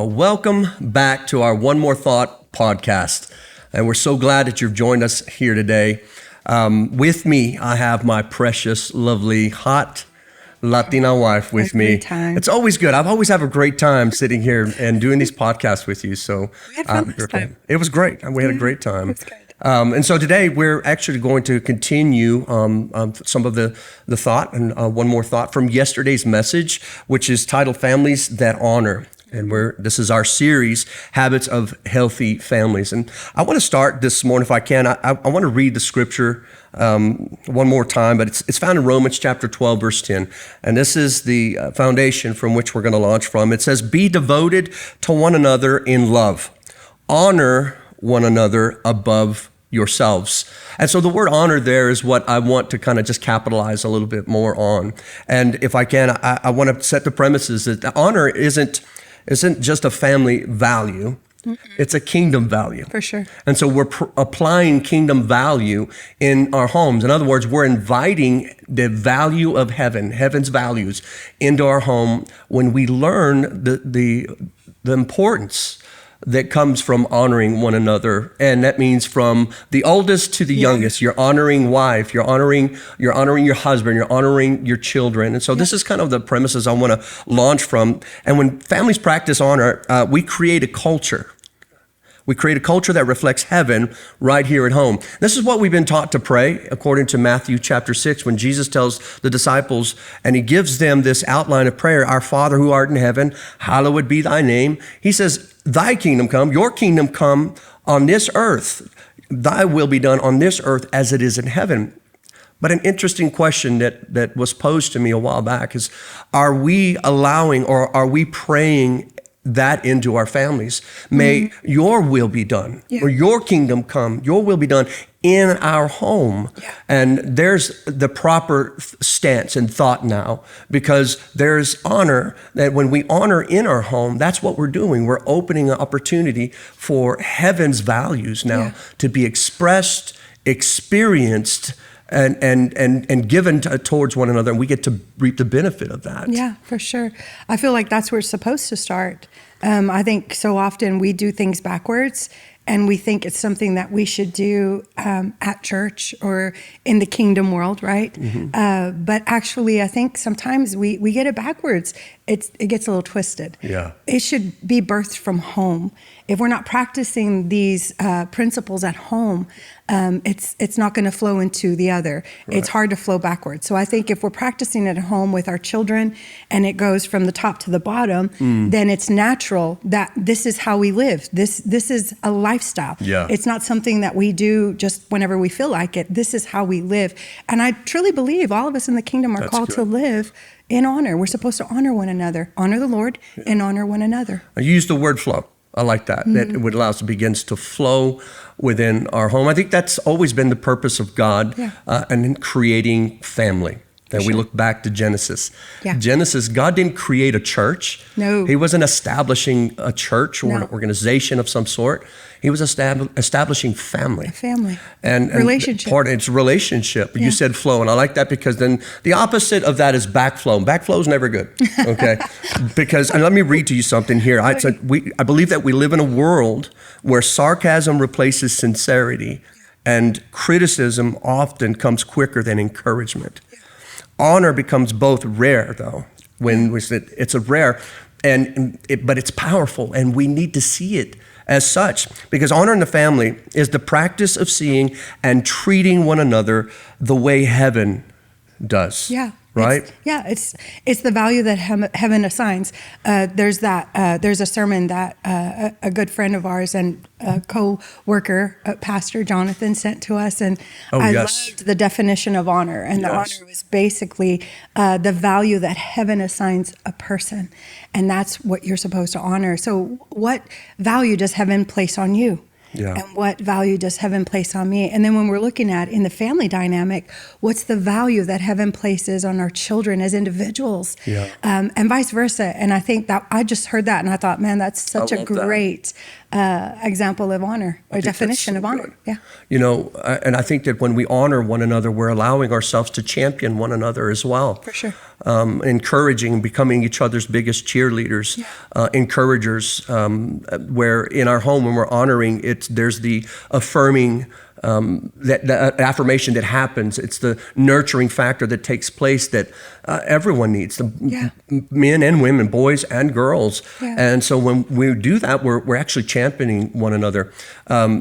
Welcome back to our One More Thought podcast. And we're so glad that you've joined us here today. With me, I have my precious, lovely, hot Latina wife with me. It's always good. I've always have a great time sitting here and doing these podcasts with you. So we had fun this time. It was great. We had a great time. It's good. And so today we're actually going to continue some of the thought and one more thought from yesterday's message, which is titled Families That Honor. And this is our series, Habits of Healthy Families. And I want to start this morning, if I can. I want to read the scripture one more time, but it's found in Romans chapter 12, verse 10. And this is the foundation from which we're going to launch from. It says, "Be devoted to one another in love. Honor one another above yourselves." And so the word honor there is what I want to kind of just capitalize a little bit more on. And if I can, I want to set the premises that the honor isn't just a family value. Mm-hmm. It's a kingdom value. For sure. And so we're applying kingdom value in our homes. In other words, we're inviting the value of heaven's values into our home when we learn the importance that comes from honoring one another. And that means from the oldest to the youngest. You're honoring wife, you're honoring your husband, you're honoring your children. And so this is kind of the premises I want to launch from. And when families practice honor, we create a culture. We create a culture that reflects heaven right here at home. This is what we've been taught to pray according to Matthew chapter 6, when Jesus tells the disciples, and he gives them this outline of prayer: "Our Father who art in heaven, hallowed be thy name." He says, "Thy kingdom come, your kingdom come on this earth. Thy will be done on this earth as it is in heaven." But an interesting question that was posed to me a while back is, are we allowing or are we praying that into our families? May your will be done, or your kingdom come, your will be done in our home. Yeah. And there's the proper stance and thought now, because there's honor that when we honor in our home, that's what we're doing. We're opening an opportunity for heaven's values now to be expressed, experienced, and given towards one another, and we get to reap the benefit of that. Yeah, for sure. I feel like that's where it's supposed to start. I think so often we do things backwards, and we think it's something that we should do at church or in the kingdom world, right? Mm-hmm. But actually, I think sometimes we get it backwards. It gets a little twisted. Yeah. It should be birthed from home. If we're not practicing these principles at home, it's not going to flow into the other. Right. It's hard to flow backwards. So I think if we're practicing it at home with our children, and it goes from the top to the bottom, then it's natural that this is how we live. This is a lifestyle. Yeah. It's not something that we do just whenever we feel like it. This is how we live. And I truly believe all of us in the kingdom are called to live in honor. We're supposed to honor one another, honor the Lord, and honor one another. I use the word flow. I like that. Mm-hmm. That it would allow us to begin to flow within our home. I think that's always been the purpose of God and in creating family. And we look back to Genesis. Yeah. Genesis, God didn't create a church. No. He wasn't establishing a church or an organization of some sort. He was establishing family. A family. And relationship. It's relationship. Yeah. You said flow, and I like that, because then the opposite of that is backflow. Backflow is never good, okay? Because, and let me read to you something here. I believe that we live in a world where sarcasm replaces sincerity, and criticism often comes quicker than encouragement. Honor becomes both rare, though, when we said it's a rare, but it's powerful, and we need to see it as such, because honor in the family is the practice of seeing and treating one another the way heaven does. Yeah. Right? It's the value that heaven assigns. There's a sermon that a good friend of ours and a co-worker, Pastor Jonathan, sent to us, and I loved the definition of honor. And the honor was basically the value that heaven assigns a person, and that's what you're supposed to honor. So what value does heaven place on you? Yeah. And what value does heaven place on me? And then when we're looking at in the family dynamic, what's the value that heaven places on our children as individuals? Yeah. And vice versa. And I think that I just heard that and I thought, man, that's such a great example of honor or definition of honor. Yeah. You know, and I think that when we honor one another, we're allowing ourselves to champion one another as well. For sure. Encouraging, becoming each other's biggest cheerleaders, encouragers, where in our home, when we're honoring, there's the affirming, that affirmation that happens. It's the nurturing factor that takes place that everyone needs, men and women, boys and girls. Yeah. And so when we do that, we're actually championing one another.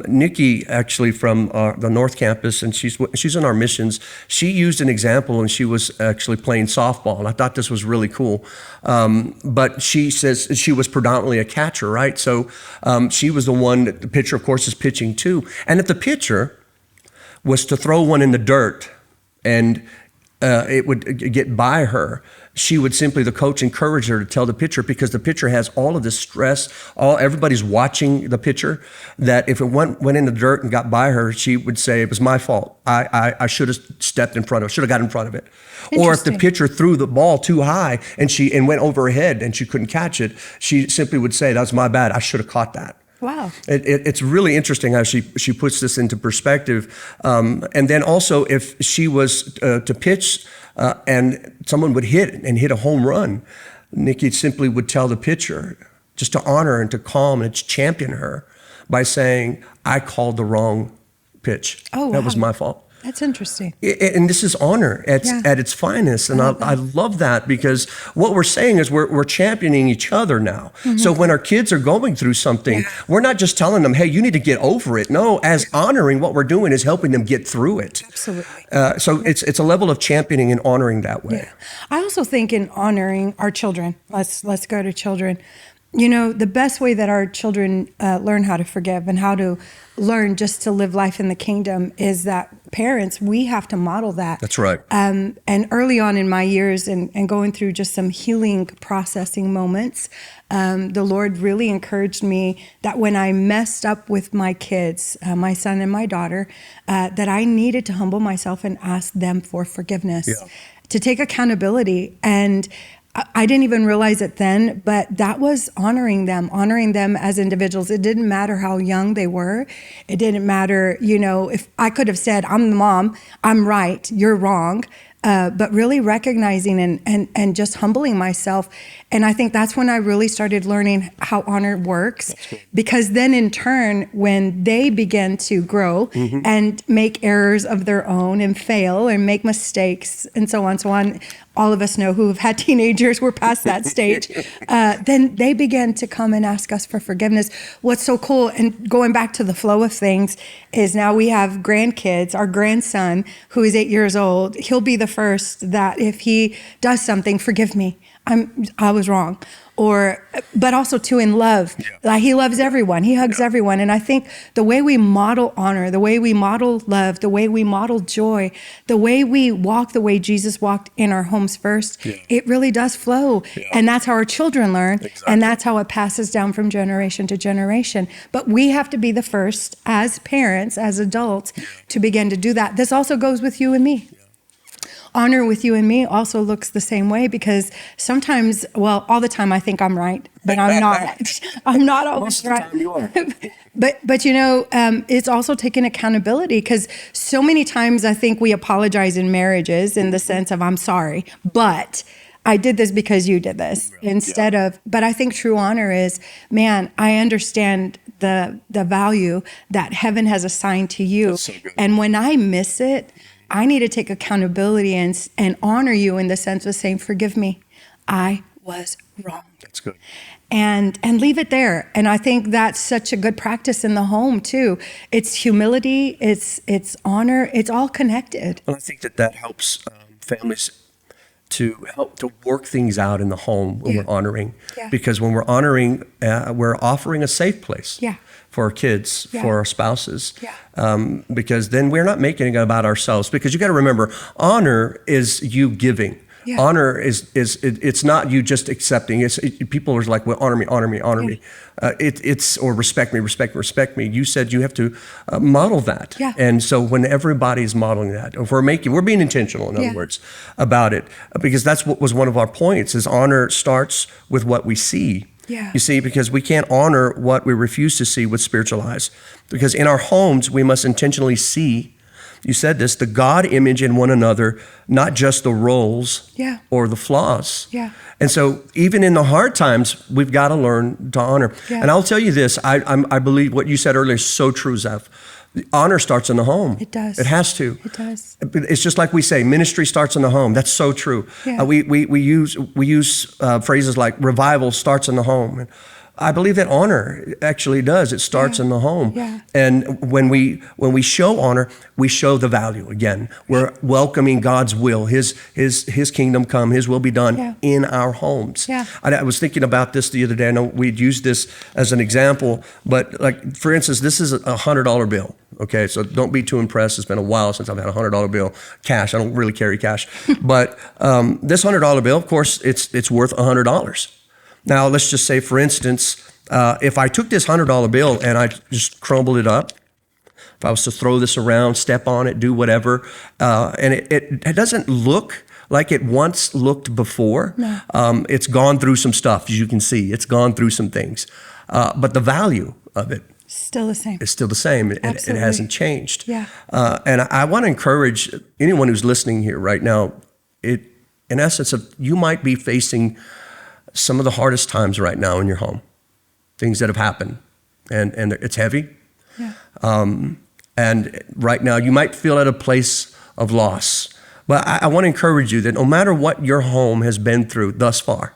Nikki, actually from the North Campus, and she's in our missions, she used an example when she was actually playing softball, and I thought this was really cool. But she says she was predominantly a catcher, right? So she was the one that the pitcher, of course, is pitching to. And if the pitcher was to throw one in the dirt and it would get by her, she would simply, the coach encouraged her to tell the pitcher, because the pitcher has all of this stress, everybody's watching the pitcher, that if it went in the dirt and got by her, she would say, it was my fault. I should have stepped in front of it, should have got in front of it. Or if the pitcher threw the ball too high and went over her head and she couldn't catch it, she simply would say, that was my bad, I should have caught that. Wow. It's really interesting how she puts this into perspective. And then also, if she was to pitch and someone would hit a home run, Nikki simply would tell the pitcher just to honor and to calm and to champion her by saying, I called the wrong pitch. Oh, wow. That was my fault. That's interesting. And this is honor at its finest. And I love that, because what we're saying is we're championing each other now. Mm-hmm. So when our kids are going through something, we're not just telling them, hey, you need to get over it. No, as honoring, what we're doing is helping them get through it. Absolutely. So it's a level of championing and honoring that way. Yeah. I also think in honoring our children, let's go to children. You know, the best way that our children learn how to forgive and how to learn just to live life in the kingdom is that parents, we have to model that. That's right. And early on in my years and going through just some healing processing moments, the Lord really encouraged me that when I messed up with my kids, my son and my daughter, that I needed to humble myself and ask them for forgiveness, to take accountability. And I didn't even realize it then, but that was honoring them as individuals. It didn't matter how young they were. It didn't matter, you know, if I could have said, I'm the mom, I'm right, you're wrong. But really recognizing and just humbling myself. And I think that's when I really started learning how honor works. Because then in turn, when they begin to grow and make errors of their own and fail and make mistakes and so on, all of us know who have had teenagers, we're past that stage, then they begin to come and ask us for forgiveness. What's so cool, and going back to the flow of things, is now we have grandkids. Our grandson, who is 8 years old, he'll be the first that if he does something, forgive me, I was wrong. But also too in love. Like he loves everyone. He hugs everyone. And I think the way we model honor, the way we model love, the way we model joy, the way we walk the way Jesus walked in our homes first, it really does flow. And that's how our children learn. And that's how it passes down from generation to generation. But we have to be the first as parents, as adults, to begin to do that. This also goes with you and me. Honor with you and me also looks the same way, because sometimes, well, all the time I think I'm right, but I'm not. I'm not always right. You are. But you know, it's also taking accountability, because so many times I think we apologize in marriages in the sense of, I'm sorry, but I did this because you did this, instead of, but I think true honor is, man, I understand the value that heaven has assigned to you. That's so good. And when I miss it, I need to take accountability and honor you in the sense of saying, forgive me, I was wrong. That's good. And leave it there. And I think that's such a good practice in the home too. It's humility, it's honor, it's all connected. And I think that helps families to help to work things out in the home when we're honoring. Because when we're honoring, we're offering a safe place. For our kids, for our spouses, because then we're not making it about ourselves. Because you got to remember, honor is you giving. Honor is it's not you just accepting. People are like, well, honor me. It's or respect me. You said you have to model that. And so when everybody's modeling that, if we're being intentional, in other words, about it, because that's what was one of our points, is honor starts with what we see. Yeah. You see, because we can't honor what we refuse to see with spiritual eyes. Because in our homes, we must intentionally see, you said this, the God image in one another, not just the roles Yeah. or the flaws. Yeah. And so even in the hard times, we've got to learn to honor. Yeah. And I'll tell you this, I believe what you said earlier is so true, Zeph. Honor starts in the home. It does. It has to. It does. It's just like we say, ministry starts in the home. That's so true. Yeah. We use phrases like revival starts in the home. And I believe that honor actually does. It starts Yeah. in the home. Yeah. And when we show honor, we show the value. Again, we're welcoming God's will, His kingdom come, His will be done Yeah. in our homes. Yeah. I was thinking about this the other day. I know we'd used this as an example, but like for instance, this is a $100 bill. Okay, so don't be too impressed. It's been a while since I've had a $100 bill cash. I don't really carry cash, but this $100 bill, of course, it's worth $100. Now, let's just say, for instance, if I took this $100 bill and I just crumbled it up, if I was to throw this around, step on it, do whatever, and it doesn't look like it once looked before. No. It's gone through some stuff, as you can see. It's gone through some things. But the value of it Still the same. is still the same. It Absolutely. hasn't changed. Yeah. And I want to encourage anyone who's listening here right now, in essence, you might be facing some of the hardest times right now in your home, things that have happened, and it's heavy. Yeah. And right now you might feel at a place of loss. But I want to encourage you that no matter what your home has been through thus far,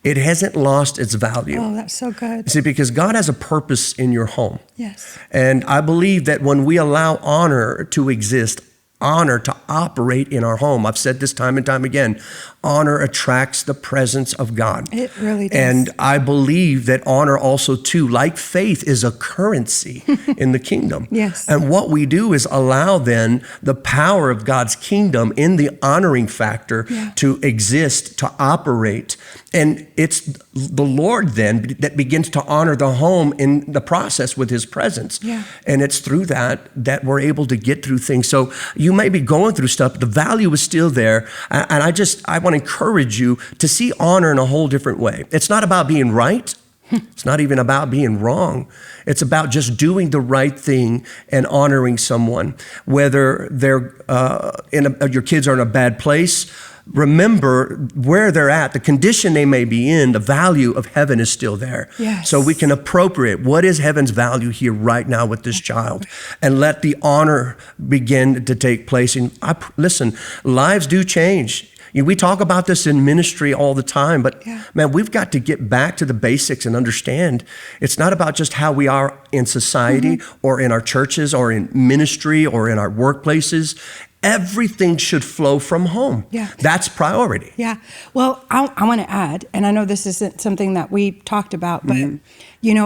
it hasn't lost its value. Oh, that's so good. See, because God has a purpose in your home. Yes. And I believe that when we allow honor to exist, honor to operate in our home, I've said this time and time again, honor attracts the presence of God. It really does. And I believe that honor also too, like faith, is a currency in the kingdom. Yes. And what we do is allow then the power of God's kingdom in the honoring factor Yeah. to exist, to operate. And it's the Lord then that begins to honor the home in the process with His presence. Yeah. And it's through that we're able to get through things. So you may be going through stuff, but the value is still there. And I want to encourage you to see honor in a whole different way. It's not about being right. It's not even about being wrong. It's about just doing the right thing and honoring someone, whether they're your kids are in a bad place. Remember where they're at, the condition they may be in, the value of heaven is still there. Yes. So we can appropriate what is heaven's value here right now with this child and let the honor begin to take place. And listen, lives do change. We talk about this in ministry all the time, but Yeah. man, we've got to get back to the basics and understand it's not about just how we are in society or in our churches or in ministry or in our workplaces. Everything should flow from home. Yeah. That's priority. Yeah. Well, I want to add, and I know this isn't something that we talked about, but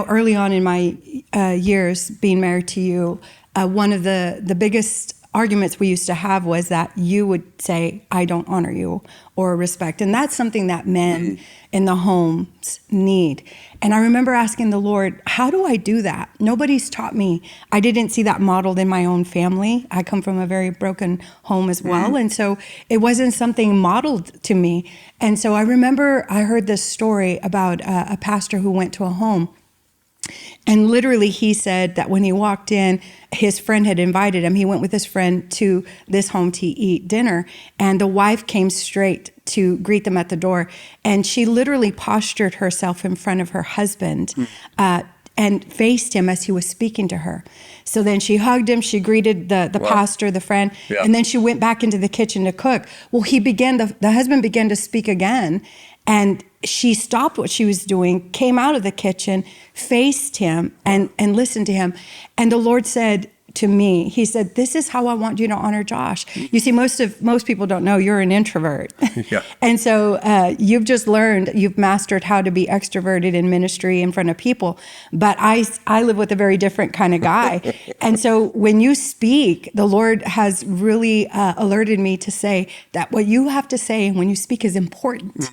early on in my years being married to you, one of the biggest arguments we used to have was that you would say, I don't honor you or respect. And that's something that men in the homes need. And I remember asking the Lord, how do I do that? Nobody's taught me. I didn't see that modeled in my own family. I come from a very broken home as well. And so it wasn't something modeled to me. And so I remember I heard this story about a pastor who went to a home. And literally he said that when he walked in, his friend had invited him. He went with his friend to this home to eat dinner. And the wife came straight to greet them at the door. And she literally postured herself in front of her husband and faced him as he was speaking to her. So then she hugged him. She greeted the pastor, the friend. Yeah. And then she went back into the kitchen to cook. Well, the husband began to speak again. And she stopped what she was doing, came out of the kitchen, faced him, and listened to him. And the Lord said to me, He said, this is how I want you to honor Josh. You see, most people don't know you're an introvert. Yeah. And so you've mastered how to be extroverted in ministry in front of people. But I live with a very different kind of guy. And so when you speak, the Lord has really alerted me to say that what you have to say when you speak is important.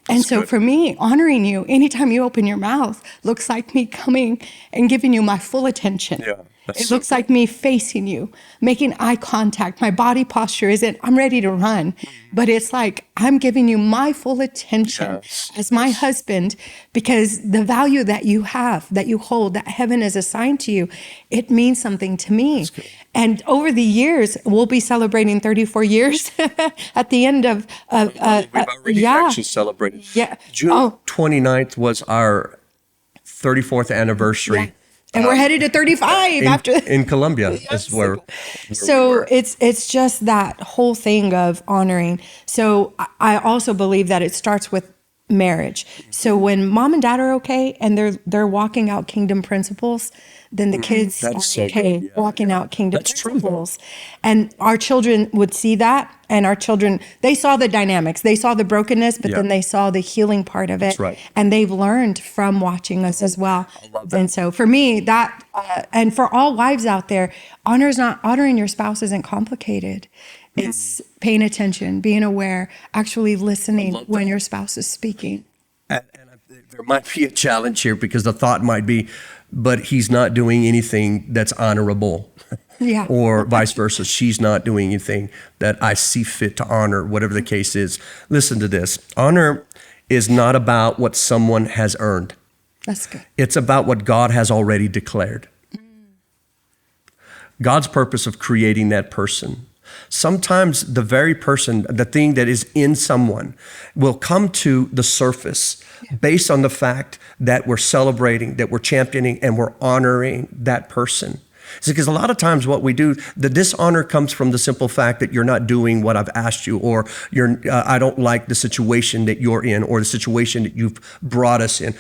And so good. for me, honoring you, anytime you open your mouth, looks like me coming and giving you my full attention. Yeah. It looks like me facing you, making eye contact. My body posture isn't, I'm ready to run, but it's like, I'm giving you my full attention as my husband, because the value that you have, that you hold, that heaven has assigned to you, it means something to me. And over the years, we'll be celebrating 34 years at the end of, We've already actually celebrated. Yeah. June 29th was our 34th anniversary. Yeah. And we're headed to 35 after in Colombia. Is where so it's just that whole thing of honoring. So I also believe that it starts with marriage. So when mom and dad are okay and they're walking out kingdom principles, then the kids are so okay good, yeah. walking out kingdom That's true, though. principles. And our children would see that, and our children, they saw the dynamics, they saw the brokenness, but Yeah. then they saw the healing part of it. That's right. And they've learned from watching us as well. love that. And so for me, that and for all wives out there, honoring your spouse isn't complicated. It's paying attention, being aware, actually listening when your spouse is speaking. And there might be a challenge here because the thought might be, but he's not doing anything that's honorable. Yeah. Or vice versa. She's not doing anything that I see fit to honor, whatever the case is. Listen to this. Honor is not about what someone has earned. That's good. It's about what God has already declared. God's purpose of creating that person. Sometimes the very person, the thing that is in someone, will come to the surface based on the fact that we're celebrating, that we're championing, and we're honoring that person. See, because a lot of times what we do, the dishonor comes from the simple fact that you're not doing what I've asked you, or I don't like the situation that you're in, or the situation that you've brought us in.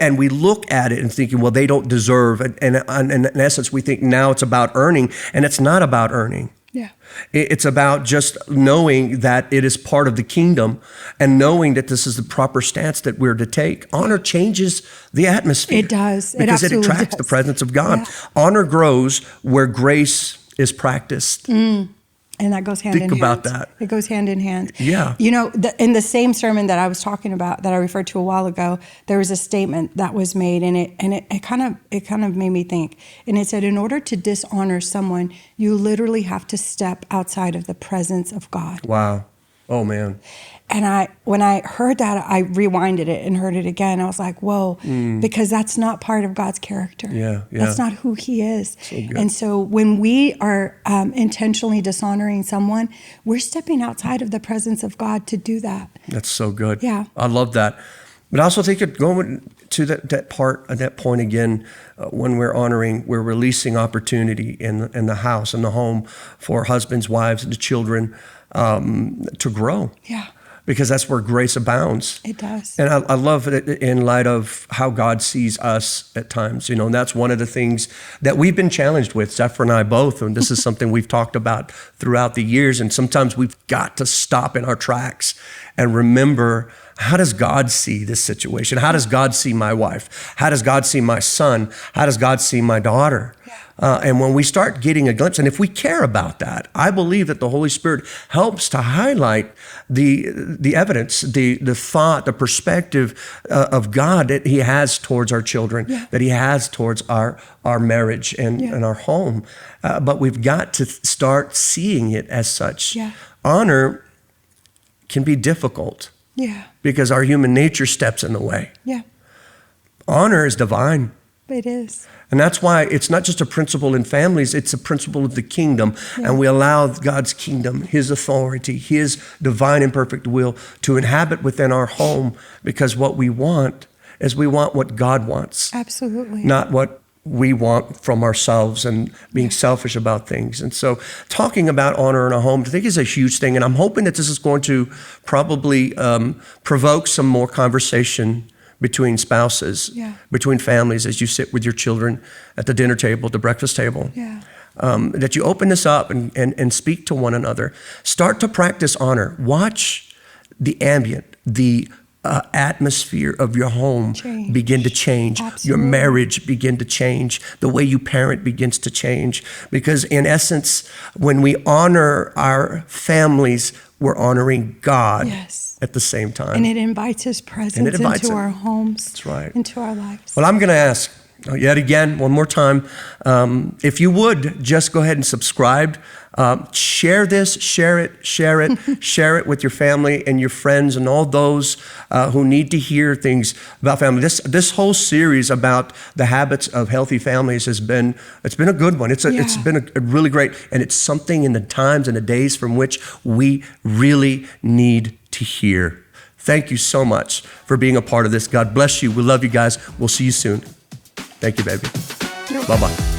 And we look at it and thinking, well, they don't deserve. And in essence, we think now it's about earning, and it's not about earning. Yeah. It's about just knowing that it is part of the kingdom and knowing that this is the proper stance that we're to take. Honor changes the atmosphere. It does. It Because it absolutely attracts the does. presence of God. Yeah. Honor grows where grace is practiced. And that goes hand in hand. Think about that. It goes hand in hand. Yeah. You know, in the same sermon that I was talking about, that I referred to a while ago, there was a statement that was made, and it kind of made me think. And it said, in order to dishonor someone, you literally have to step outside of the presence of God. Wow. Oh, man. And when I heard that, I rewinded it and heard it again. I was like, whoa, because that's not part of God's character. Yeah. That's not who he is. good. And so when we are intentionally dishonoring someone, we're stepping outside of the presence of God to do that. That's so good. Yeah. I love that. But I also think going to that point again, when we're honoring, we're releasing opportunity in the house, in the home, for husbands, wives, and the children to grow. Yeah. Because that's where grace abounds. It does. And I love it in light of how God sees us at times, you know, and that's one of the things that we've been challenged with, Zephyr and I both, and this is something we've talked about throughout the years, and sometimes we've got to stop in our tracks and remember, how does God see this situation? How does God see my wife? How does God see my son? How does God see my daughter? And when we start getting a glimpse, and if we care about that, I believe that the Holy Spirit helps to highlight the evidence, the thought, the perspective of God that he has towards our children, that he has towards our marriage and our home. But we've got to start seeing it as such. Yeah. Honor can be difficult Yeah. because our human nature steps in the way. Yeah. Honor is divine. It is. And that's why it's not just a principle in families, it's a principle of the kingdom. Yeah. And we allow God's kingdom, his authority, his divine and perfect will to inhabit within our home, because what we want is we want what God wants, Absolutely. not what we want from ourselves and being selfish about things. And so talking about honor in a home, I think is a huge thing. And I'm hoping that this is going to probably provoke some more conversation between spouses, between families, as you sit with your children at the dinner table, the breakfast table. Yeah. That you open this up and speak to one another. Start to practice honor. Watch the ambient, the atmosphere of your home begin to change. Absolutely. Your marriage begin to change. The way you parent begins to change. Because in essence, when we honor our families, we're honoring God at the same time. And it invites his presence into our homes. That's right. Into our lives. Well, I'm going to ask, Yet again, one more time, if you would, just go ahead and subscribe. Share this, share it, share it with your family and your friends and all those who need to hear things about family. This whole series about the habits of healthy families it's been a good one. It's been a really great, and it's something in the times and the days from which we really need to hear. Thank you so much for being a part of this. God bless you. We love you guys. We'll see you soon. Thank you, baby. Bye-bye.